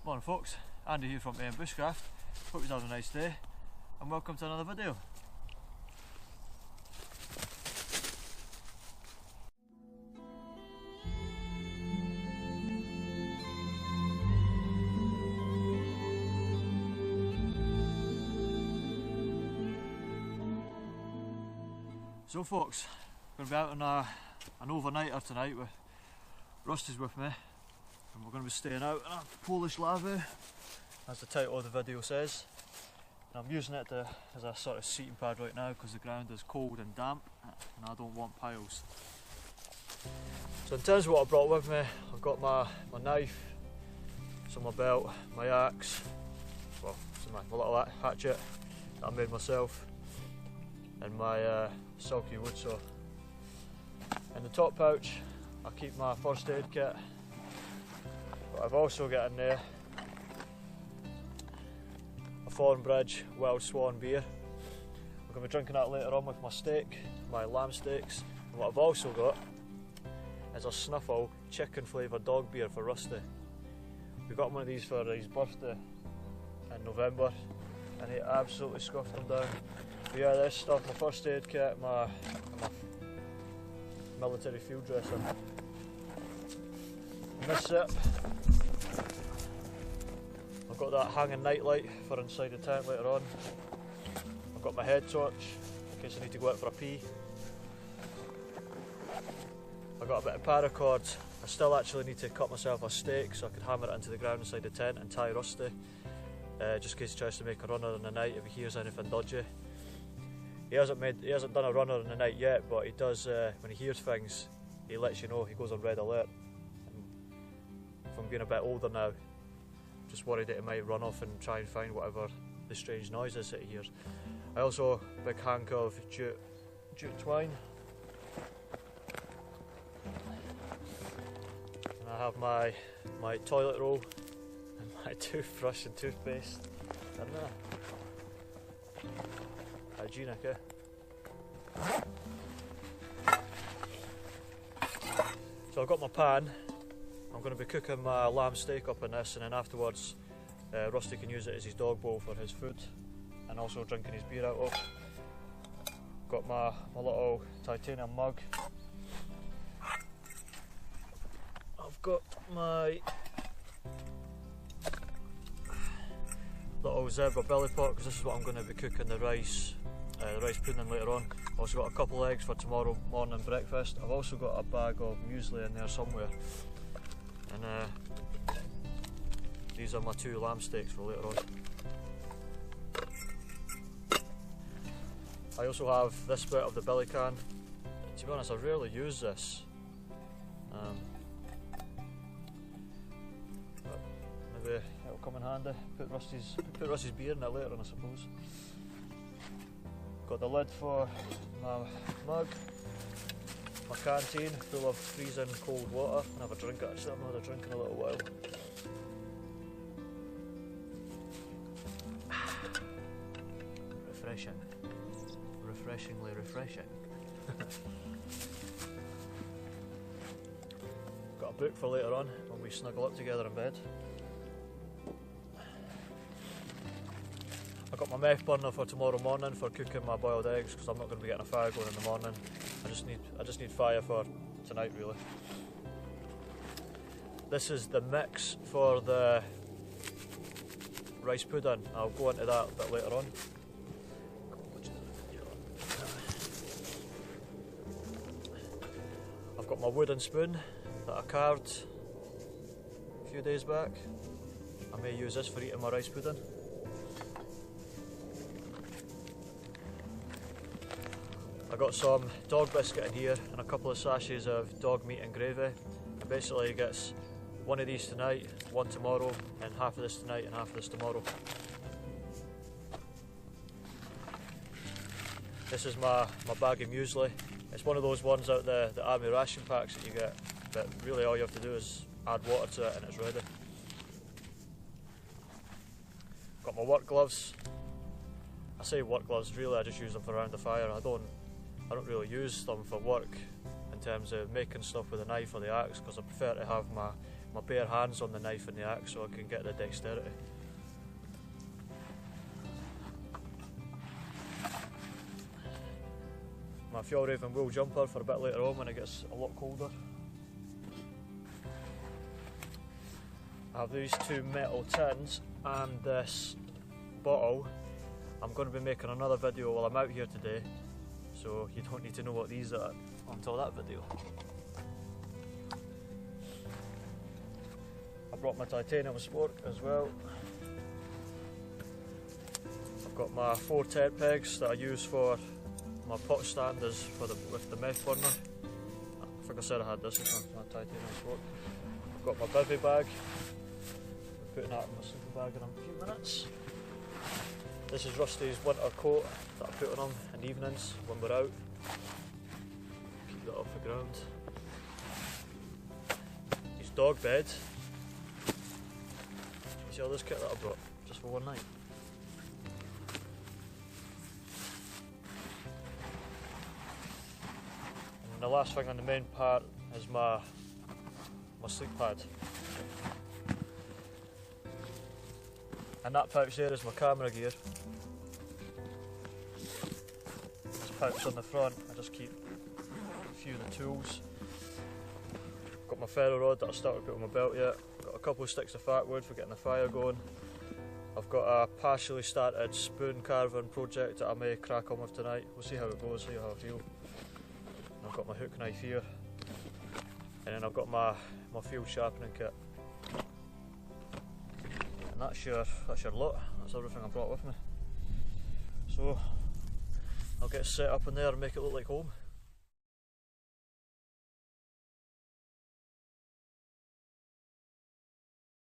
Morning folks, Andy here from Bushcraft. Hope you're having a nice day and welcome to another video. So folks, we're going to be out on an overnighter tonight. Rusty's with me and we're going to be staying out in a Polish Lavvu, as the title of the video says. And I'm using it as a sort of seating pad right now because the ground is cold and damp and I don't want piles. So in terms of what I brought with me, I've got my knife, so my belt, my axe, well, so my little hatchet that I made myself, and my silky wood saw. In the top pouch I keep my first aid kit, but I've also got in there a Thornbridge Wild Swan beer. I'm going to be drinking that later on with my steak, my lamb steaks. And what I've also got is a Snuffle chicken flavoured dog beer for Rusty. We got one of these for his birthday in November and he absolutely scuffed them down. But yeah, this stuff, my first aid kit, my military field dressing. And this zip, I've got that hanging night light for inside the tent later on. I've got my head torch in case I need to go out for a pee. I've got a bit of paracord. I still actually need to cut myself a steak so I can hammer it into the ground inside the tent and tie Rusty, just in case he tries to make a runner in the night if he hears anything dodgy. He hasn't done a runner in the night yet, but he does when he hears things. He lets you know. He goes on red alert. And if I'm getting a bit older now, I'm just worried that he might run off and try and find whatever the strange noise is that he hears. I also have a big hank of jute twine, and I have my toilet roll and my toothbrush and toothpaste in there. Hygienic, eh? So I've got my pan. I'm going to be cooking my lamb steak up in this, and then afterwards Rusty can use it as his dog bowl for his food and also drinking his beer out of. Got my little titanium mug. I've got my little zebra belly pot because this is what I'm going to be cooking the rice pudding later on. I've also got a couple of eggs for tomorrow morning breakfast. I've also got a bag of muesli in there somewhere, and these are my 2 lamb steaks for later on. I also have this bit of the billy can. To be honest, I rarely use this, but maybe it'll come in handy. Put Rusty's beer in it later on, I suppose. Got the lid for my mug, my canteen full of freezing cold water, and have a drink. Actually, I've not had a drink in a little while. Refreshing. Refreshingly refreshing. Got a book for later on when we snuggle up together in bed. I got my meth burner for tomorrow morning for cooking my boiled eggs because I'm not going to be getting a fire going in the morning. I just need fire for tonight really. This is the mix for the rice pudding. I'll go into that a bit later on. I've got my wooden spoon that I carved a few days back. I may use this for eating my rice pudding. I got some dog biscuit in here and a couple of sachets of dog meat and gravy. And basically he gets one of these tonight, one tomorrow, and half of this tonight and half of this tomorrow. This is my bag of muesli. It's one of those ones out the army ration packs that you get, but really all you have to do is add water to it and it's ready. Got my work gloves. I say work gloves, really I just use them for around the fire. I don't really use them for work in terms of making stuff with a knife or the axe, because I prefer to have my my bare hands on the knife and the axe so I can get the dexterity. My Fjallraven wool jumper for a bit later on when it gets a lot colder. I have these two metal tins and this bottle. I'm going to be making another video while I'm out here today, so you don't need to know what these are until that video. I brought my titanium spork as well. I've got my 4 tent pegs that I use for my pot stand is for with the meth burner. I think I said I had this as my titanium spork. I've got my bivvy bag. I'm putting that in my sleeping bag in a few minutes. This is Rusty's winter coat that I put on him in the evenings when we're out. Keep that off the ground. His dog bed. You see all this kit that I brought just for one night? And the last thing on the main part is my sleep pad. And that pouch there is my camera gear. This pouch on the front, I just keep a few of the tools. Got my ferro rod that I started to put on my belt yet. Got a couple of sticks of fat wood for getting the fire going. I've got a partially started spoon carving project that I may crack on with tonight. We'll see how it goes, see how I feel. And I've got my hook knife here. And then I've got my field sharpening kit. And that's your lot. That's everything I brought with me. So I'll get set up in there and make it look like home.